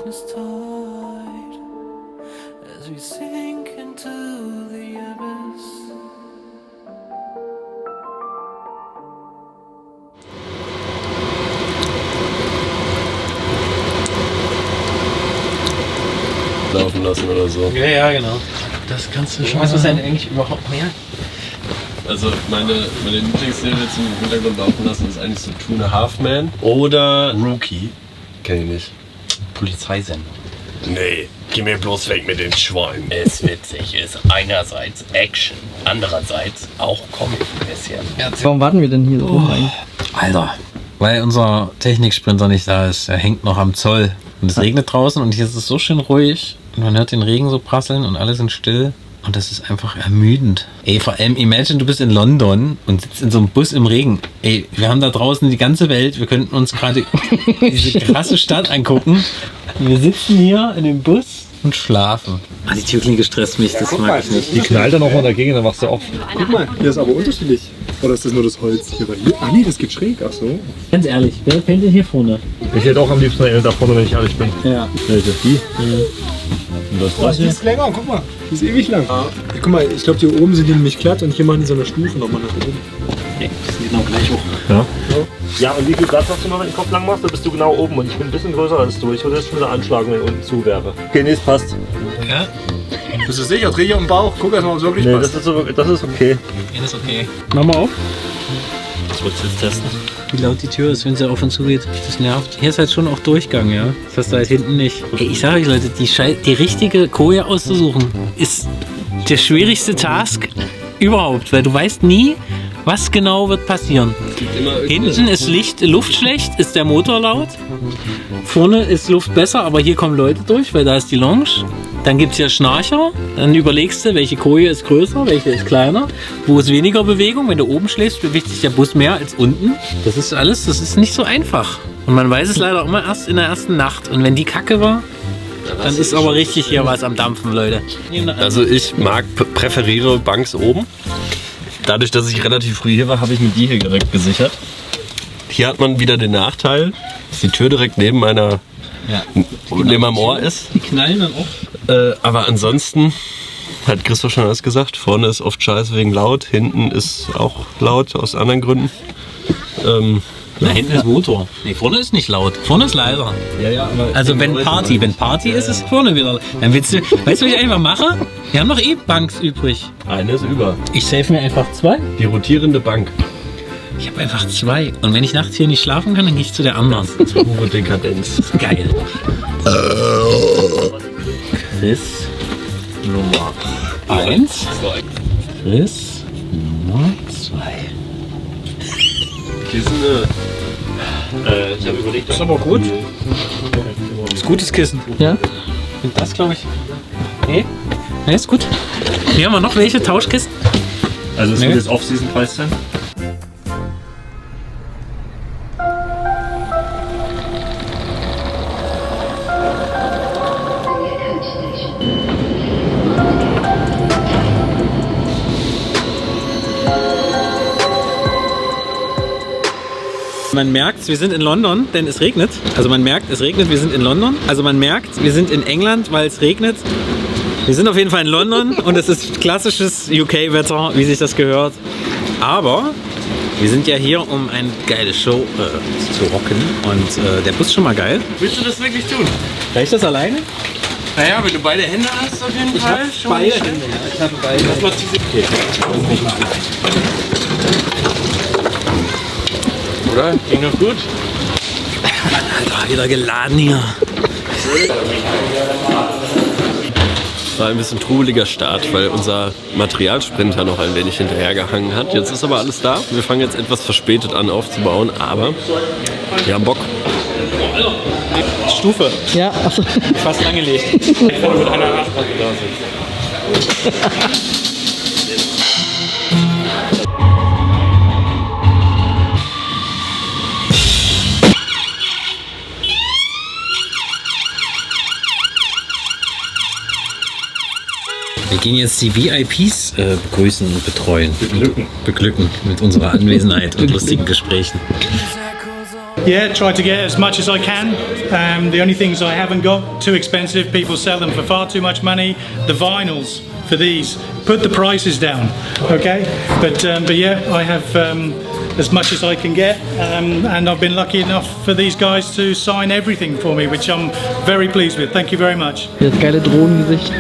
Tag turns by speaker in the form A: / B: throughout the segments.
A: darkness tide as we sink into the abyss.
B: Laufen lassen oder so.
C: Ja, genau. Das kannst du schon. Was ist denn eigentlich überhaupt mehr?
B: Also meine Lieblingsserie zum Hintergrund laufen lassen ist eigentlich so Two and a Half Men oder
C: Rookie.
B: kenn ich nicht.
C: Polizeisendung.
B: Nee, geh mir bloß weg mit den Schweinen.
D: Es witzig ist einerseits Action, andererseits auch Comic ein bisschen.
E: Warum warten wir denn hier so rum eigentlich?
C: Alter, weil unser Techniksprinter nicht da ist. Er hängt noch am Zoll. Und es regnet draußen und hier ist es so schön ruhig. Und man hört den Regen so prasseln und alle sind still. Und das ist einfach ermüdend. Ey, vor allem, imagine, du bist in London und sitzt in so einem Bus im Regen. Ey, wir haben da draußen die ganze Welt. Wir könnten uns gerade diese krasse Stadt angucken. Wir sitzen hier in dem Bus und schlafen. Ah, die Türklinke stresst mich, das mag ich nicht.
F: Die knallt dann auch mal dagegen, dann machst du auf.
G: Guck mal, hier ist aber unterschiedlich. Oder ist das nur das Holz hier? Ah nee, das geht schräg, ach so.
E: Ganz ehrlich, wer fällt denn hier vorne?
F: Ich hätte auch am liebsten eine da vorne, wenn ich ehrlich bin.
E: Ja.
F: Welche? Die? Und das
G: Die ist länger, guck mal. Die ist ewig lang. Ja, guck mal, ich glaube, hier oben sind die nämlich glatt und hier machen die so eine Stufe nochmal nach oben.
E: Okay, die sind genau gleich hoch.
F: Ja. Ja, und wie viel Platz hast du noch, wenn du den Kopf lang machst? Da bist du genau oben und ich bin ein bisschen größer als du. Ich würde jetzt schon wieder anschlagen, wenn ich unten zu wäre. Okay, nee, es passt.
C: Ja?
G: Bist du sicher? Dreh hier um den Bauch. Guck erst mal, ob es wirklich
F: Nee,
G: passt.
F: das ist okay.
C: Ja, ist okay.
E: Mach mal auf.
F: Das willst du jetzt testen?
E: Wie laut die Tür ist, wenn sie auf und zu geht. Das nervt. Hier ist halt schon auch Durchgang, ja. Das hast du halt hinten nicht. Ey, ich sage euch, Leute, die richtige Koje auszusuchen, ist der schwierigste Task überhaupt, weil du weißt nie, was genau wird passieren. Hinten ist Luft schlecht, ist der Motor laut. Vorne ist Luft besser, aber hier kommen Leute durch, weil da ist die Lounge. Dann gibt es hier Schnarcher. Dann überlegst du, welche Koje ist größer, welche ist kleiner. Wo ist weniger Bewegung? Wenn du oben schläfst, bewegt sich der Bus mehr als unten. Das ist alles, das ist nicht so einfach. Und man weiß es leider immer erst in der ersten Nacht. Und wenn die Kacke war, dann ist aber richtig hier was am Dampfen, Leute.
B: Also ich präferiere Banks oben. Dadurch, dass ich relativ früh hier war, habe ich mir die hier direkt gesichert. Hier hat man wieder den Nachteil, dass die Tür direkt neben meinem Ohr ist.
E: Die knallen dann auch.
B: Aber ansonsten hat Christoph schon alles gesagt. Vorne ist oft scheiße wegen laut, hinten ist auch laut aus anderen Gründen.
C: Da hinten ist Motor. Nee, vorne ist nicht laut. Vorne ist leiser.
B: Ja, aber
C: Also wenn Party ist, ist vorne wieder. Dann willst du, weißt du, was ich einfach mache? Wir haben noch Banks übrig.
B: eine ist über.
C: Ich safe mir einfach 2.
B: Die rotierende Bank.
C: Ich habe einfach 2. Und wenn ich nachts hier nicht schlafen kann, dann gehe ich zu der anderen.
B: Pure Dekadenz.
C: Geil. Chris Nummer 1. Chris Nummer 2.
B: Hier ist
F: Ich habe überlegt,
E: Ist aber gut.
C: Ist gutes Kissen.
E: Ja?
C: Und das glaube ich. Nee? Nee, ist gut. Hier haben wir noch welche Tauschkisten.
F: also es
C: Nee.
F: wird jetzt Off-Season-Preis sein.
C: Man merkt, wir sind in London, denn es regnet. Also man merkt, es regnet, wir sind in London. Also man merkt, wir sind in England, weil es regnet. Wir sind auf jeden Fall in London und es ist klassisches UK-Wetter, wie sich das gehört. Aber wir sind ja hier, um eine geile Show zu rocken. Und der Bus ist schon mal geil.
D: Willst du das wirklich tun?
C: Reicht das alleine?
D: Naja, wenn du beide Hände hast, auf jeden Fall. Schon mal nicht schlecht.
E: Ich habe beide.
D: Das macht diese Oder? Ging noch gut?
C: Alter, wieder geladen hier.
B: war ein bisschen trubeliger Start, weil unser Materialsprinter noch ein wenig hinterhergehangen hat. Jetzt ist aber alles da. Wir fangen jetzt etwas verspätet an aufzubauen, aber wir haben Bock.
C: Stufe.
E: Ja, achso.
C: Fast angelegt.
D: Mit einer Arschbacke da sind.
C: Wir gehen jetzt die VIPs begrüßen und betreuen. Beglücken mit unserer Anwesenheit und lustigen Gesprächen.
A: These echoes
H: Yeah, try to get as much as I can. The only things I haven't got too expensive. People sell them for far too much money. The vinyls for these, put the prices down, okay? But yeah, I have as much as I can get, and I've been lucky enough for these guys to sign everything for me, which I'm very pleased with. Thank you very much.
E: Das geile Drohnengesicht.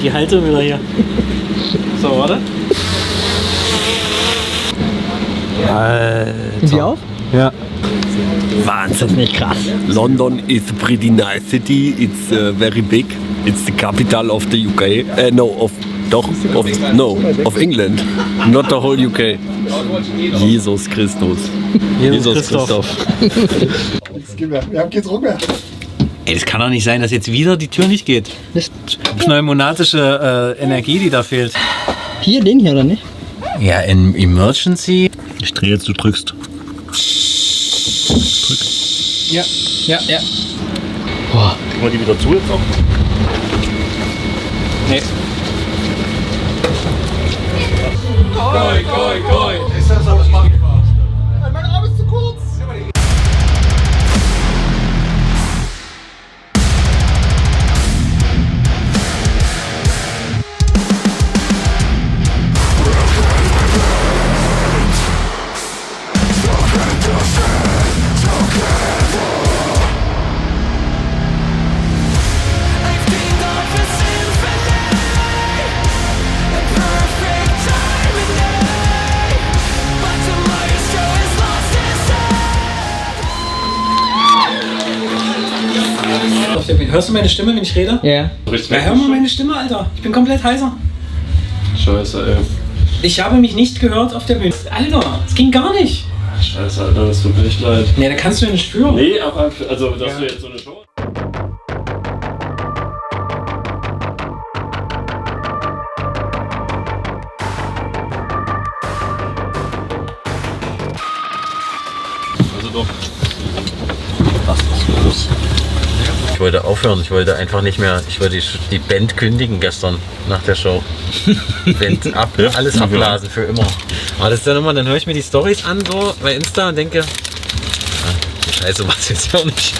E: Die Haltung wieder hier. So, warte.
C: Sind die auf?
E: Ja.
B: Wahnsinn.
E: Nicht krass.
B: London is a pretty nice city. It's very big. It's the capital of the UK. Of England. Not the whole UK. Jesus Christus.
E: Jesus Christoph.
G: Wir haben keinen Druck mehr.
E: Ey, das kann doch nicht sein, dass jetzt wieder die Tür nicht geht. Pneumatische Energie, die da fehlt.
I: Hier, den hier, oder nicht?
E: Ja, in Emergency.
F: Ich drehe jetzt, du drückst.
E: Ja.
F: Kriegen wir die wieder zu jetzt auch?
E: Nee.
G: Mein Arm ist zu kurz.
A: I've dreamed of a symphony, a perfect harmony, but the maestro has lost his head.
E: Hörst du meine Stimme, wenn ich rede?
I: Ja.
E: Ja, hör mal meine Stimme, Alter. Ich bin komplett heiser.
B: Scheiße, ey.
E: Ich habe mich nicht gehört auf der Bühne. Alter, es ging gar nicht.
B: Scheiße, Alter, das tut mir echt leid.
E: Nee, da kannst du ja nicht spüren.
B: Nee, aber also, dass du jetzt so eine Show. Also doch.
C: Ich wollte aufhören, ich wollte einfach nicht mehr, ich wollte die Band kündigen gestern nach der Show. Band ab, alles abblasen für immer. Aber das ist dann immer, dann höre ich mir die Storys an so bei Insta und denke, die Scheiße macht's jetzt ja auch nicht.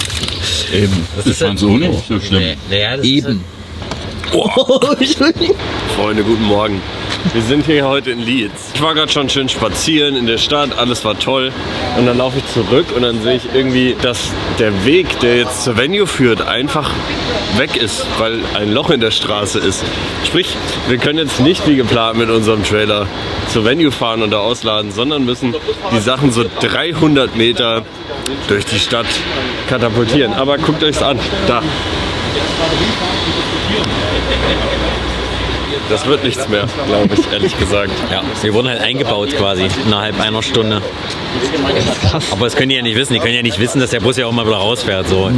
B: Eben.
C: Das ist
B: fand's auch nicht so schlimm.
C: Naja, das
I: Eben.
B: Freunde, guten Morgen. Wir sind hier heute in Leeds. Ich war gerade schon schön spazieren in der Stadt, alles war toll. Und dann laufe ich zurück und dann sehe ich irgendwie, dass der Weg, der jetzt zur Venue führt, einfach weg ist, weil ein Loch in der Straße ist. Sprich, wir können jetzt nicht wie geplant mit unserem Trailer zur Venue fahren und da ausladen, sondern müssen die Sachen so 300 Meter durch die Stadt katapultieren. Aber guckt euch's an, da. Das wird nichts mehr, glaube ich, ehrlich gesagt.
C: Ja, wir wurden halt eingebaut quasi innerhalb einer Stunde. Aber das können die ja nicht wissen. Die können ja nicht wissen, dass der Bus ja auch mal wieder rausfährt. So.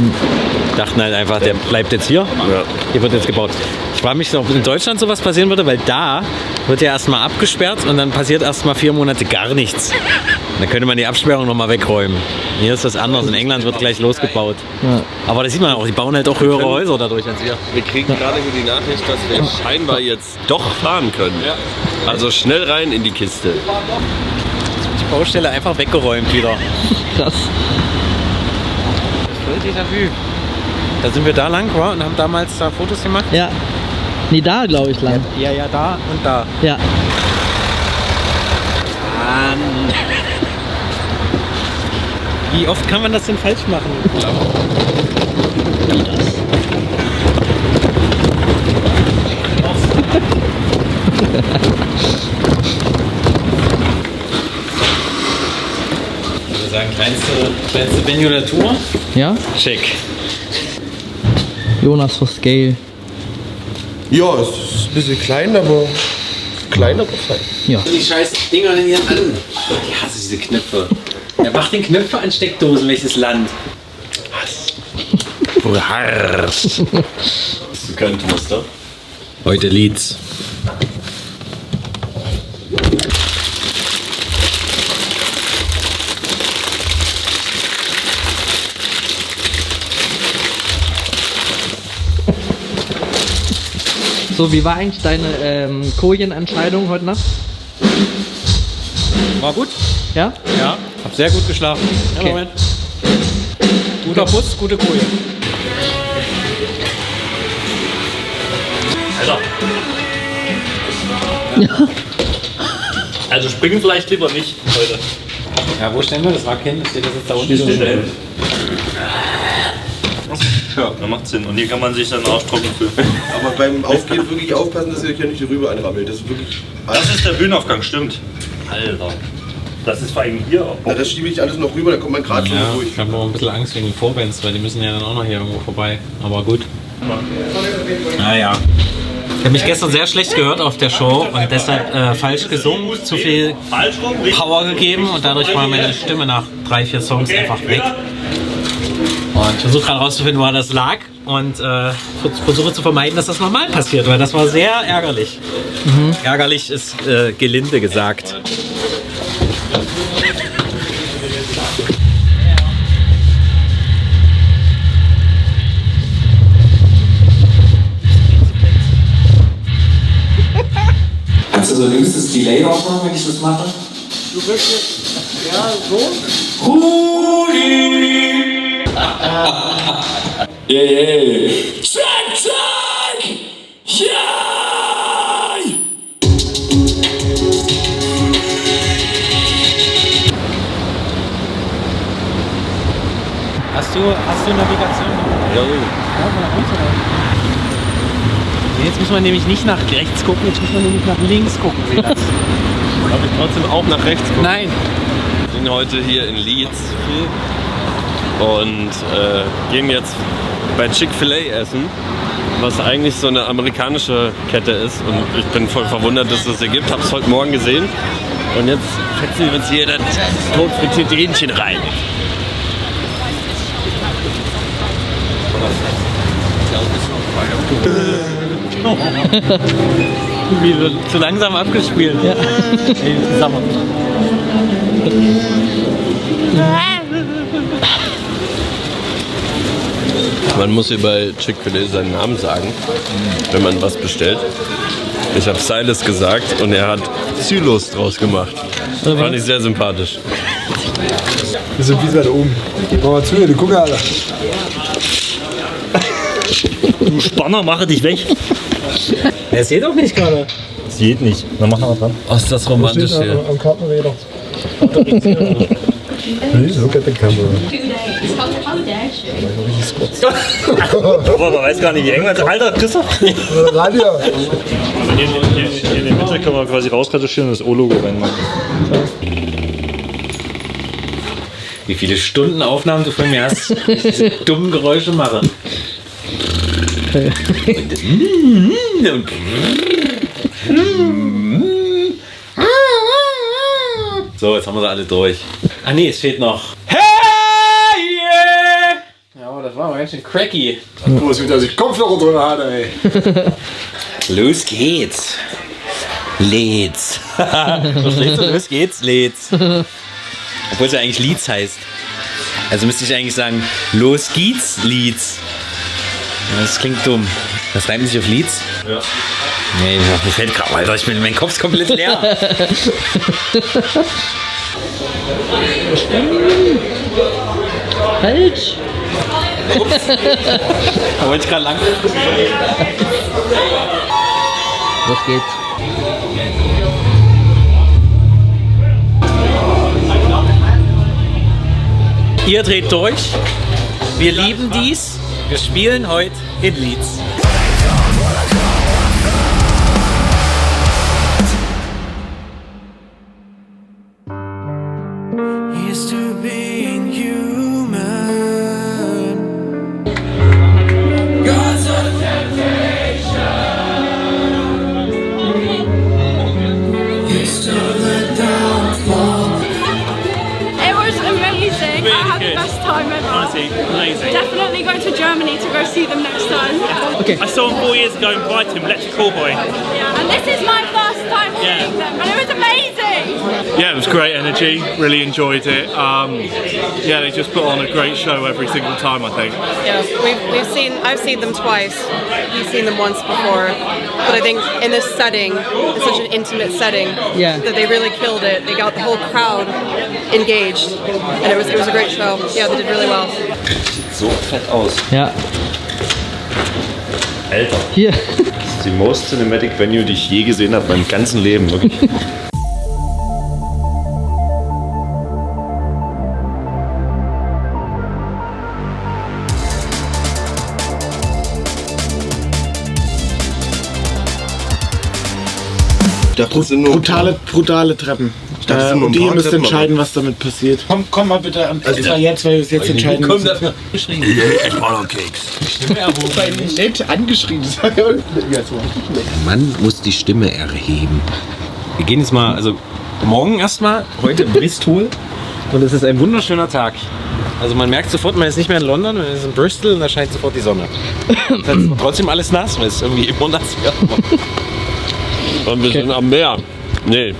C: Dachten halt einfach, der bleibt jetzt hier.
B: Ja.
C: Hier wird jetzt gebaut. Ich frage mich, ob in Deutschland sowas passieren würde, weil da wird ja erstmal abgesperrt und dann passiert erstmal 4 Monate gar nichts. Dann könnte man die Absperrung nochmal wegräumen. Hier ist das anders. In England wird gleich losgebaut.
I: Ja.
C: Aber das sieht man auch, die bauen halt auch höhere Häuser dadurch als wir.
B: Wir kriegen gerade hier die Nachricht, dass wir scheinbar jetzt doch fahren können. Also schnell rein in die Kiste.
C: Die Baustelle einfach weggeräumt wieder.
I: Krass.
C: Voll Déjà-vu. Da sind wir da lang und haben damals da Fotos gemacht.
I: Ja. Nee, da glaube ich lang.
C: Ja, da und da.
I: Ja.
C: Wie oft kann man das denn falsch machen? Ich würde sagen, kleinste Venue der Tour.
I: Ja?
C: Check.
I: Jonas for Scale.
J: Ja, es ist ein bisschen klein, aber fein.
I: Ja.
E: Die scheiß Dinger denn hier an? Ich hasse diese Knöpfe. Wer macht den Knöpfe an Steckdosen? Welches Land?
B: Hast du keinen Toaster?
C: Heute Leeds.
I: So, wie war eigentlich deine Kojen-Entscheidung heute Nacht?
C: War gut.
I: Ja?
C: Ja.
E: Hab sehr gut geschlafen. Ja,
I: Okay.
E: Moment. Guter Bus, gute Koje.
F: Alter. Also springen vielleicht lieber nicht heute.
E: Ja, wo stellen wir das Wrack hin? Steht das jetzt da unten?
F: Ja, da macht Sinn. Und hier kann man sich dann arschtrocken fühlen.
J: Aber beim Aufgehen wirklich aufpassen, dass ihr euch ja nicht rüber anrammelt. Das ist wirklich.
F: Das ist der Bühnenaufgang, stimmt. Alter. Das ist vor allem hier.
J: Na, das schiebe ich alles noch rüber, dann kommt man gerade schon
E: Ja,
J: durch.
E: ich habe noch ein bisschen Angst wegen den Vorbands, weil die müssen ja dann auch noch hier irgendwo vorbei. Aber gut. Naja. Ich habe mich gestern sehr schlecht gehört auf der Show und deshalb falsch gesungen, zu viel Power gegeben und dadurch war meine Stimme nach 3-4 Songs einfach weg. Und ich versuche gerade rauszufinden, woran das lag und versuche zu vermeiden, dass das nochmal passiert, weil das war sehr ärgerlich. Ärgerlich ist gelinde gesagt. Kannst du so links das Delay aufmachen, wenn ich das mache?
G: Du wirst jetzt, ja, so.
A: Yeah. Check! Yeah!
E: Hast du Navigation?
B: Ja,
E: Jetzt muss man nämlich nicht nach rechts gucken, jetzt muss man nämlich nach links gucken.
B: darf ich trotzdem auch nach rechts gucken?
E: Nein.
B: Wir sind heute hier in Leeds und gehen jetzt bei Chick-fil-A essen, was eigentlich so eine amerikanische Kette ist. Und ich bin voll verwundert, dass es das hier gibt. Hab's heute Morgen gesehen. Und jetzt fetzen wir uns hier das totfrittierte Hähnchen rein.
E: Wie so, zu langsam abgespielt. Ja. Ey, zusammen.
B: Man muss hier bei Chick-fil-A seinen Namen sagen, wenn man was bestellt. Ich habe Silas gesagt und er hat Silos draus gemacht. Fand ich sehr sympathisch.
G: Wir sind wie da oben. Mach mal zu, du guck, Alter.
F: Du Spanner, mache dich weg.
E: Er sieht doch nicht gerade.
F: Das geht nicht. Dann mach mal dran.
B: Oh, ist das romantisch hier.
G: Am Kartenräder. Please look at the camera.
F: Aber man weiß gar nicht, wie eng man ist. Alter, Christoph!
G: Radio.
F: Hier in der Mitte kann man quasi rausretuschieren und das O-Logo reinmachen.
E: Wie viele Stunden Aufnahmen du von mir hast, diese dummen Geräusche mache. So, jetzt haben wir sie alle durch. Ah nee, es fehlt noch. Hey yeah! Ja, das war aber ganz schön cracky.
G: Du hast wieder sich Kopfhörer drin hat, ey.
E: Los geht's. Leeds. Verstehst du? Los geht's, Leeds. Obwohl es ja eigentlich Leeds heißt. Also müsste ich eigentlich sagen, los geht's, Leeds. Ja, das klingt dumm. Das reimt sich auf Leeds?
F: Ja.
E: Nee, mir fällt gerade, Alter, mein Kopf ist komplett leer.
I: Falsch.
E: Da wollte ich gerade lang.
I: Los geht's.
E: Ihr dreht durch. Wir lieben dies. Wir spielen heute in Leeds.
A: Here's to being human. God's on temptation. Here's to the downfall.
K: It was amazing. I had the best time ever.
F: Honestly, amazing.
K: Definitely go to Germany to go see them next time.
I: Okay.
F: I saw him 4 years ago in Brighton, Electric Callboy.
K: Yeah. And this is my first time seeing them, and it was amazing.
H: Yeah, it was great energy. Really enjoyed it. Yeah, they just put on a great show every single time, I think.
L: Yeah, I've seen them twice. You've seen them once before, but I think in this setting, it's such an intimate setting,
I: Yeah.
L: that they really killed it. They got the whole crowd engaged, and it was a great show. Yeah, they did really well.
F: Sieht so fett aus.
E: Ja.
F: Alter.
E: Hier.
F: Das ist die most cinematic Venue, die ich je gesehen habe, meinem ganzen Leben. Wirklich.
J: Ich dachte, das sind nur brutale Treppen. Ich dachte, das sind nur und ihr müsst entscheiden, was damit passiert. Komm mal bitte an. Also zwar jetzt, weil wir es jetzt entscheiden müssen.
D: dafür.
B: Ich brauche noch Keks.
J: Nett angeschrien. Das war ja so.
C: Der Mann muss die Stimme erheben. Wir gehen jetzt mal, also morgen erstmal, heute in Bristol. Und es ist ein wunderschöner Tag. Also man merkt sofort, man ist nicht mehr in London, man ist in Bristol und da scheint sofort die Sonne. Das ist trotzdem alles nass, weil es irgendwie immer nass wird.
B: Und wir sind am Meer. Nee,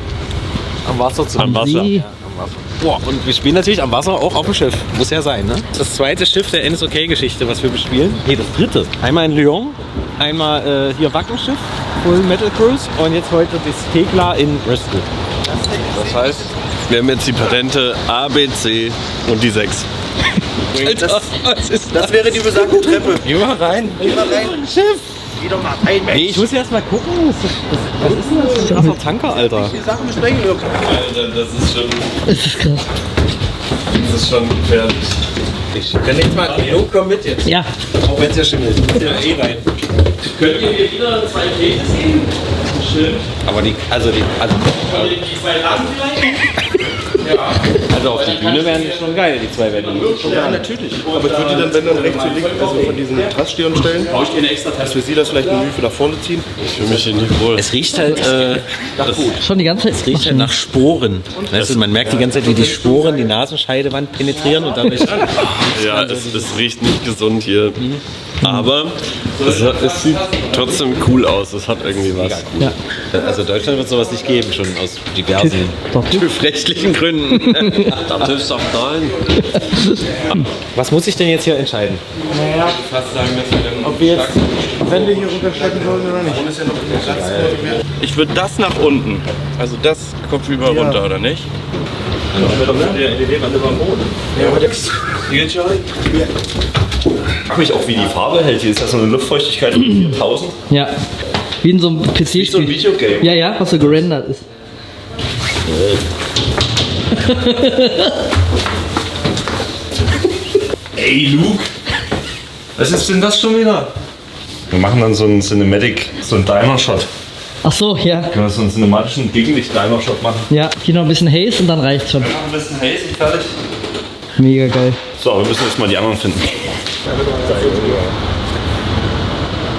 C: Am Wasser zu
B: am Wasser.
C: Boah, und wir spielen natürlich am Wasser auch auf dem Schiff. Muss ja sein, ne? Das zweite Schiff der NSOK-Geschichte, was wir bespielen. Nee, das dritte. Einmal in Lyon, einmal hier Wackenschiff, Full Metal Cruise und jetzt heute das Thekla in Bristol.
B: Das heißt, wir haben jetzt die Patente A, B, C und die 6.
C: Alter, was ist
J: Das wäre die besagte Treppe.
C: Geh mal rein.
J: Schiff. Geh doch mal rein, Mensch.
C: Nee, ich muss erst mal gucken. Was ist denn das für ein krasser Tanker, Alter?
J: Die Sachen besprechen wir.
B: Alter, das ist schon.
E: Das ist krass.
B: Das ist schon gefährlich.
C: Ich kann nicht mal. Jo, komm mit jetzt.
E: Ja.
C: Auch wenn es ja schimmelt. Ja, eh rein.
D: Könnt ihr mir wieder 2 Kekse geben? Schön.
C: Aber die
D: Die 2 Laden vielleicht?
C: also auf die Bühne wären schon geil, die zwei werden.
J: Ja, natürlich. Aber ich würde die dann, wenn dann rechts und links, also von diesen Trassstehern stellen, dass wir sie das vielleicht eine Mühe nach vorne ziehen.
B: Ich fühle mich hier nicht wohl.
C: Es riecht halt
E: Schon die ganze Zeit.
C: es riecht halt nach Sporen. Weißt du, man merkt die ganze Zeit, wie die Sporen die Nasenscheidewand penetrieren und dadurch.
B: Ja, es riecht nicht gesund hier. Aber es sieht trotzdem cool aus. Es hat irgendwie was.
E: Ja.
C: Also Deutschland wird sowas nicht geben, schon aus diversen
E: Doch.
C: TÜV-rechtlichen Gründen.
B: Da TÜV sagt nein.
C: Was muss ich denn jetzt hier entscheiden?
J: Naja, ob wir jetzt Wände hier runterstecken sollen oder nicht.
F: Ich würde das nach unten. Also das kopfüber runter, oder nicht? Ich frage mich auch, wie die Farbe hält. Hier ist ja so eine Luftfeuchtigkeit von 4000.
E: Ja. Wie in so einem PC-Spiel.
F: Wie so ein Videogame.
E: Ja, ja, was so gerendert ist.
F: Ey, Luke! Was ist denn das schon wieder? Wir machen dann so einen Cinematic, so einen Dimer-Shot.
E: Ach so, ja.
F: Können wir so einen cinematischen Gegenlicht-Dimer-Shot machen?
E: Ja, hier noch ein bisschen Haze und dann reicht's schon.
F: Ja, ein bisschen Haze und fertig.
E: Mega geil.
F: So, aber wir müssen jetzt mal die anderen finden.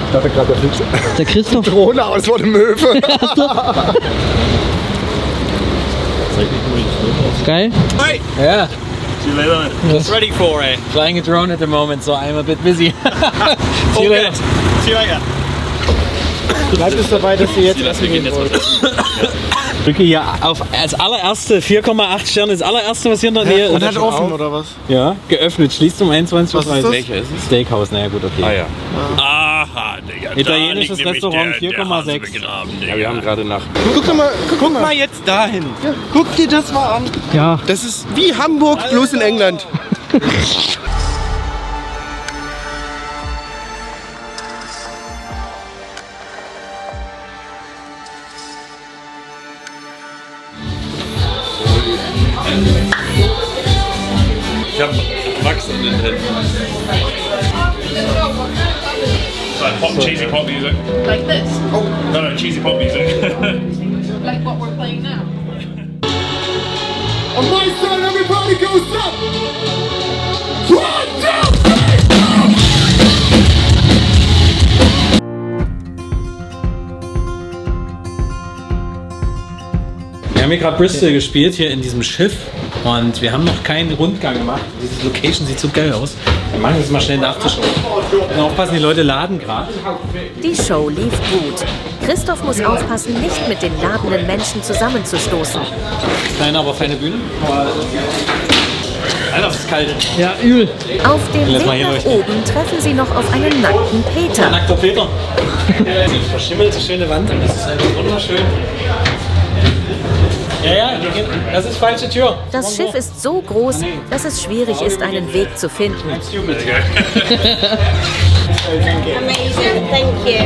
G: Ich dachte gerade, der fliegt
E: Der Christoph.
J: Drohne aus vor dem Möwe.
E: Geil.
C: Ja.
F: See you later.
C: Just ready for it. Flying a drone at the moment, so I'm a bit busy. See you later.
F: See you later.
J: Bleibt es dabei, dass ihr jetzt essen gehen wollt.
C: Drücke hier auf als allererste 4,8 Sterne, das allererste, was hier in der Nähe
J: Und
C: ist.
J: hat offen, oder was?
C: Ja, geöffnet, schließt um 21:30 Uhr.
J: Was ist das?
C: Welcher ist es? Steakhouse, naja gut, okay.
F: Ah ja.
B: Aha, Digga.
C: Italienisches Restaurant, 4,6.
F: Ja, wir haben gerade nach.
J: Guck mal jetzt dahin. Ja, guck dir das mal an.
E: Ja.
J: Das ist wie Hamburg, bloß in England.
B: Ich hab Wachs an den Händen.
H: Hot cheesy pop music.
K: Like this.
H: No, cheesy pop music.
K: Like what we're playing now.
J: On my side, everybody goes up. 1, 2, 3.
C: Wir haben hier gerade Bristol gespielt, hier in diesem Schiff. Und wir haben noch keinen Rundgang gemacht. Diese Location sieht so geil aus. Wir machen jetzt mal schnell eine Aftershow. Und aufpassen, die Leute laden gerade.
M: Die Show lief gut. Christoph muss aufpassen, nicht mit den ladenden Menschen zusammenzustoßen.
C: Kleine, aber feine Bühne. Alter, das ist kalt.
E: Ja, übel.
M: Auf dem
C: Lass
M: Weg
C: mal hier
M: nach
C: leuchten.
M: oben treffen sie noch auf einen nackten Peter.
C: Nackter Peter. Verschimmelte schöne Wand. Das ist einfach wunderschön.
E: Ja, das ist falsche Tür.
M: Das Schiff ist so groß, dass es schwierig ist, einen Weg zu finden.
L: Amazing, thank you.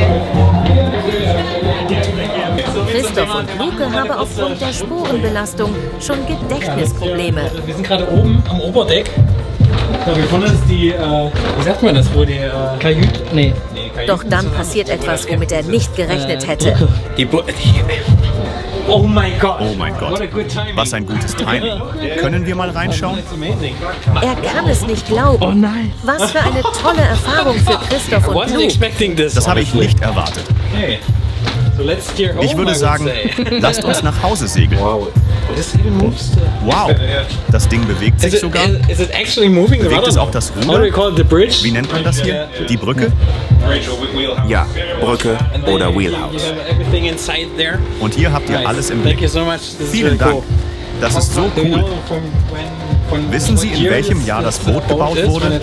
M: Christoph und Luke haben aufgrund der Spurenbelastung schon Gedächtnisprobleme.
E: Wir sind gerade oben am Oberdeck. Da vorne ist die, wie sagt man das, wo die Kajüte? Nee.
M: Doch dann passiert etwas, womit er nicht gerechnet hätte.
E: Oh mein Gott.
N: Oh mein Gott. Was ein gutes Timing. Können wir mal reinschauen?
M: Er kann es nicht glauben.
E: Oh nein.
M: Was für eine tolle Erfahrung für Christoph und Luke.
N: Das habe ich nicht erwartet. Ich würde sagen, lasst uns nach Hause segeln. Wow, das Ding bewegt sich sogar. Bewegt es auch das Ruder? Wie nennt man das hier? Die Brücke?
O: Ja, Brücke oder Wheelhouse.
N: Und hier habt ihr alles im Blick. Vielen Dank. Das ist so cool. Wissen Sie, in welchem Jahr das Boot gebaut wurde?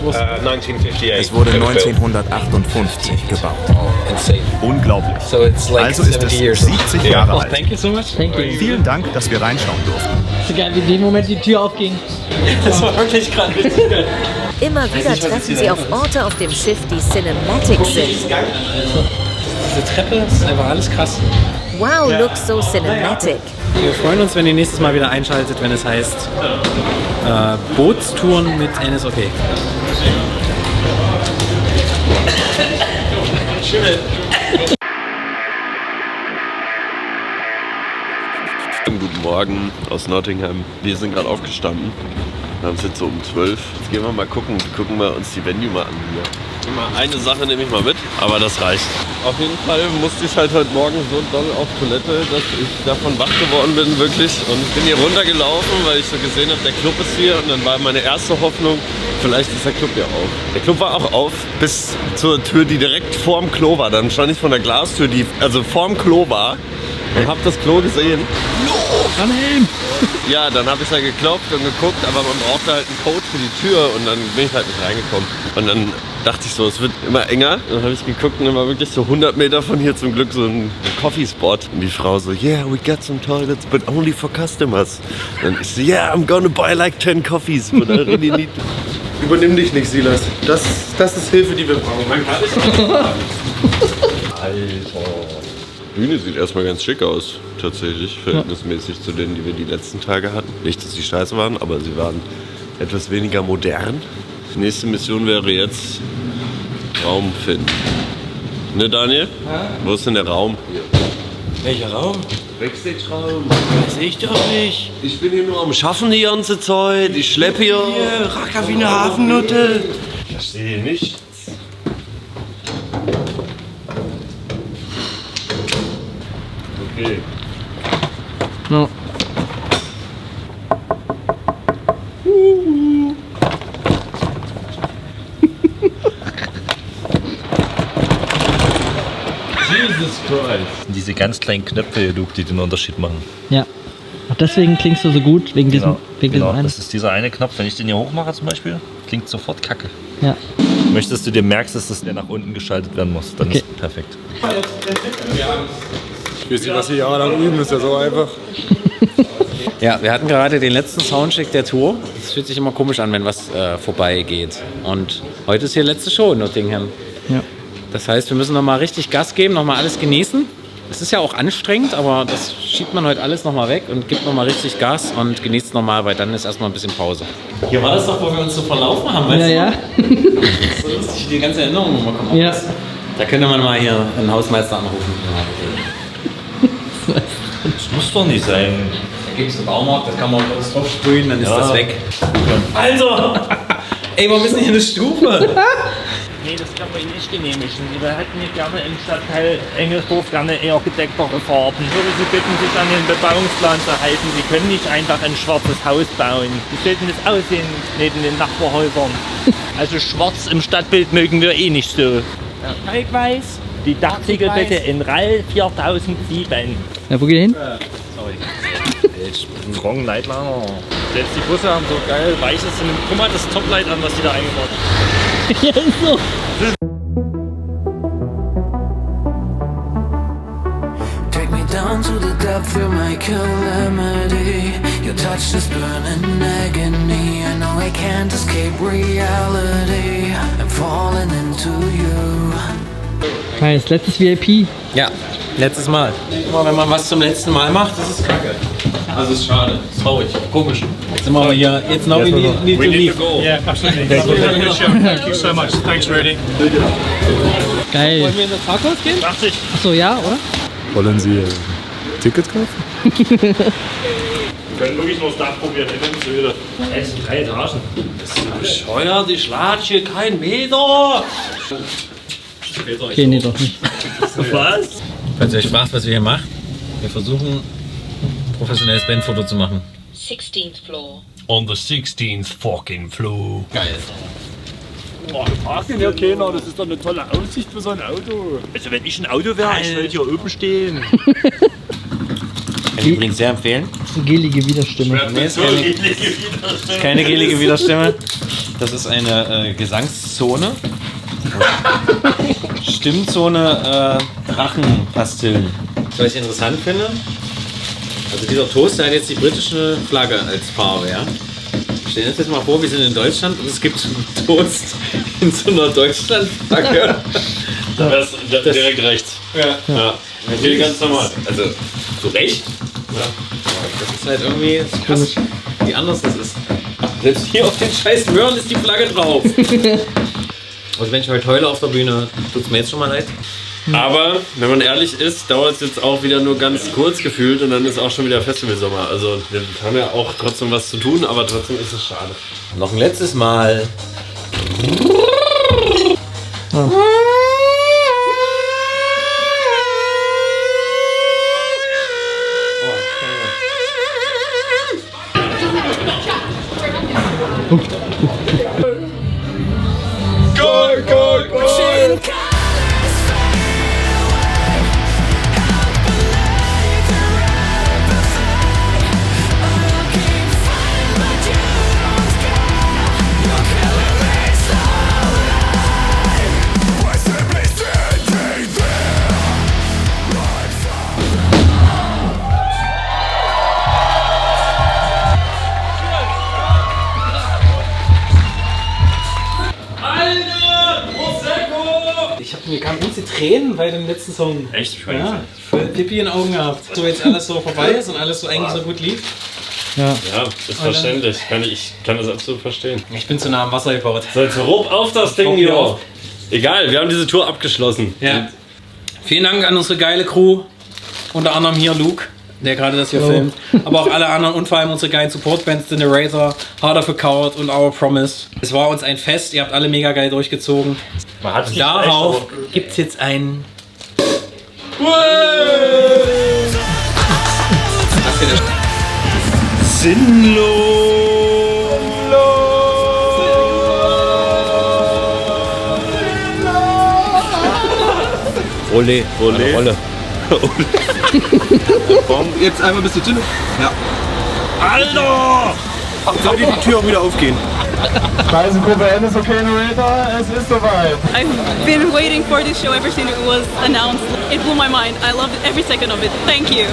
O: Es wurde 1958 gebaut.
N: Unglaublich. Also ist es 70 Jahre alt. Vielen Dank, dass wir reinschauen durften.
E: Sogar in dem Moment die Tür aufging. Das war wirklich gerade witzig.
M: Immer wieder treffen sie auf Orte auf dem Schiff, die cinematic sind.
E: Diese Treppe, das ist einfach alles krass.
M: Wow, looks so cinematic.
E: Wir freuen uns, wenn ihr nächstes Mal wieder einschaltet, wenn es heißt Bootstouren mit NSOP.
B: Guten Morgen aus Nottingham. Wir sind gerade aufgestanden. Wir haben es jetzt so um 12. Jetzt gehen wir mal gucken wir uns die Venue mal an hier. Eine Sache nehme ich mal mit, aber das reicht. Auf jeden Fall musste ich halt heute Morgen so doll auf Toilette, dass ich davon wach geworden bin, wirklich. Und ich bin hier runtergelaufen, weil ich so gesehen habe, der Club ist hier. Und dann war meine erste Hoffnung, vielleicht ist der Club ja auf. Der Club war auch auf, bis zur Tür, die direkt vorm Klo war. Dann stand ich vor der Glastür, die also vorm Klo war. Und hab das Klo gesehen. Anhelm! Ja, dann habe ich da geklopft und geguckt, aber man brauchte halt einen Code für die Tür und dann bin ich halt nicht reingekommen. Und dann dachte ich so, es wird immer enger. Und dann habe ich geguckt und dann war wirklich so 100 Meter von hier zum Glück so ein Coffee-Spot. Und die Frau so, yeah, we got some toilets, but only for customers. Und ich so, yeah, I'm gonna buy like 10 coffees, but I really need...
J: Übernimm dich nicht, Silas. Das ist Hilfe, die wir brauchen.
B: Alter. Die Bühne sieht erstmal ganz schick aus, tatsächlich, verhältnismäßig zu denen, die wir die letzten Tage hatten. Nicht, dass sie scheiße waren, aber sie waren etwas weniger modern. Die nächste Mission wäre jetzt Raum finden. Ne, Daniel? Ja? Wo ist denn der Raum?
A: Welcher Raum?
B: Backstage-Raum.
A: Weiß ich doch nicht.
B: Ich bin hier nur am Schaffen die ganze Zeit. Ich schleppe hier.
A: Racker wie eine Hafennutte.
B: Ich verstehe nicht. Okay.
E: No.
B: Jesus Christ.
F: Diese ganz kleinen Knöpfe, die den Unterschied machen.
E: Ja. Auch deswegen klingst du so gut, wegen diesem einen.
F: Das ist dieser eine Knopf. Wenn ich den hier hochmache zum Beispiel, klingt sofort kacke.
E: Ja.
F: Möchtest du dir merkst, dass der nach unten geschaltet werden muss, dann ist perfekt.
J: Ich weiß nicht, was wir jahrelang üben, ist ja so einfach.
C: Ja, wir hatten gerade den letzten Soundcheck der Tour. Es fühlt sich immer komisch an, wenn was vorbeigeht. Und heute ist hier letzte Show in Nottingham.
E: Ja.
C: Das heißt, wir müssen nochmal richtig Gas geben, nochmal alles genießen. Es ist ja auch anstrengend, aber das schiebt man heute alles nochmal weg und gibt nochmal richtig Gas und genießt nochmal, weil dann ist erstmal ein bisschen Pause.
E: Hier war das doch, wo wir uns so verlaufen haben, weißt du? Ja. Das ist so lustig, die ganze Erinnerung nochmal kommt. Ja.
C: Da könnte man mal hier einen Hausmeister anrufen.
F: Das muss doch nicht sein.
C: Da gibt es einen Baumarkt, das kann man kurz drauf sprühen, dann ist das weg.
E: Also! Ey, warum ist denn hier eine Stufe?
F: Nee, das kann man Ihnen nicht genehmigen. Wir hätten hier gerne im Stadtteil Engelsdorf gerne eher gedecktere Farben. Ich würde Sie bitten, sich an den Bebauungsplan zu halten. Sie können nicht einfach ein schwarzes Haus bauen. Wie sollte das aussehen neben den Nachbarhäusern? Also schwarz im Stadtbild mögen wir eh nicht so. Kalkweiß. Die Dachziegel bitte in RAL 4007.
E: Ja, wo geht ihr hin?
F: Sorry. Wrong Nightliner. Selbst die Busse haben so geil weiches. Guck mal das Toplight an, was die da eingebaut haben.
E: Ja, ist so.
A: Take me down to the
P: up through my calamity. Your touch is burning agony. I know I can't escape reality. I'm falling into you.
E: Heißt, letztes VIP? Ja, letztes Mal. Immer wenn man was zum letzten Mal macht, das ist kacke. Also ist schade, ist traurig, komisch. Jetzt sind wir aber hier, jetzt now we need to go.
H: Yeah, absolutely. Thank you so much. Thanks, Rudy.
E: Geil.
F: Wollen wir in das Parkhaus gehen? Dachte ich.
E: Achso, ja, oder?
G: Wollen Sie ein Ticket kaufen?
F: Wir können wirklich nur das Dach probieren, dann sind wir wieder. Es sind 3 Etagen.
B: Das ist bescheuert, ich lade hier keinen Meter.
E: Okay, nee, doch nicht.
F: Was?
C: Falls ihr euch fragt, was wir hier machen, wir versuchen, ein professionelles Bandfoto zu machen.
M: 16th floor.
B: On the 16th fucking floor.
C: Geil.
F: Boah, parken hier keiner, das ist doch eine tolle Aussicht für so ein Auto. Also wenn ich ein Auto wäre, ich würde hier oben stehen.
C: Kann ich übrigens sehr empfehlen.
E: Das ist eine gelige Widerstimme.
C: Nee, ist keine gelige Widerstimme. Das ist eine Gesangszone. Stimmzone Drachenpastillen. Was ich interessant finde, also dieser Toast, der hat jetzt die britische Flagge als Farbe, ja. Stellen uns jetzt mal vor, wir sind in Deutschland und es gibt einen Toast in so einer Deutschlandflagge.
B: Da wär's direkt rechts. Ja. Okay, ganz normal.
C: Also, zu Recht. Ja. Das ist halt irgendwie krass, wie anders das ist. Selbst hier auf den scheiß Möhren ist die Flagge drauf. Also wenn ich heute heule auf der Bühne, tut's mir jetzt schon mal leid.
B: Aber, wenn man ehrlich ist, dauert es jetzt auch wieder nur ganz kurz gefühlt und dann ist auch schon wieder Festivalsommer. Also wir haben ja auch trotzdem was zu tun, aber trotzdem ist es schade.
C: Noch ein letztes Mal.
E: Ja. Mir kamen ganze Tränen bei dem letzten Song.
B: Echt?
E: Ja, voll Pipi in den Augen gehabt. So jetzt alles so vorbei ist und alles so eigentlich so gut lief.
B: Ja, ist verständlich. Ich kann das absolut verstehen.
E: Ich bin zu nah am Wasser gebaut.
B: So, jetzt rupp auf das Ding hier. Egal, wir haben diese Tour abgeschlossen.
E: Ja. Vielen Dank an unsere geile Crew. Unter anderem hier Luke, der gerade das hier filmt. Aber auch alle anderen und vor allem unsere geilen Support-Bands, The Narrator, Harder for Coward und Our Promise. Es war uns ein Fest, ihr habt alle mega geil durchgezogen. Und darauf gibt es jetzt ein...
B: Ole, Ole. Rolle.
J: Jetzt einmal bis zur Tür. Ja.
F: Alter!
J: Soll die Tür auch wieder aufgehen?
Q: Reisegruppe N ist okay, Narrator, es ist soweit.
K: I've been waiting for this show ever since it was announced. It blew my mind. I loved every second of it. Thank you.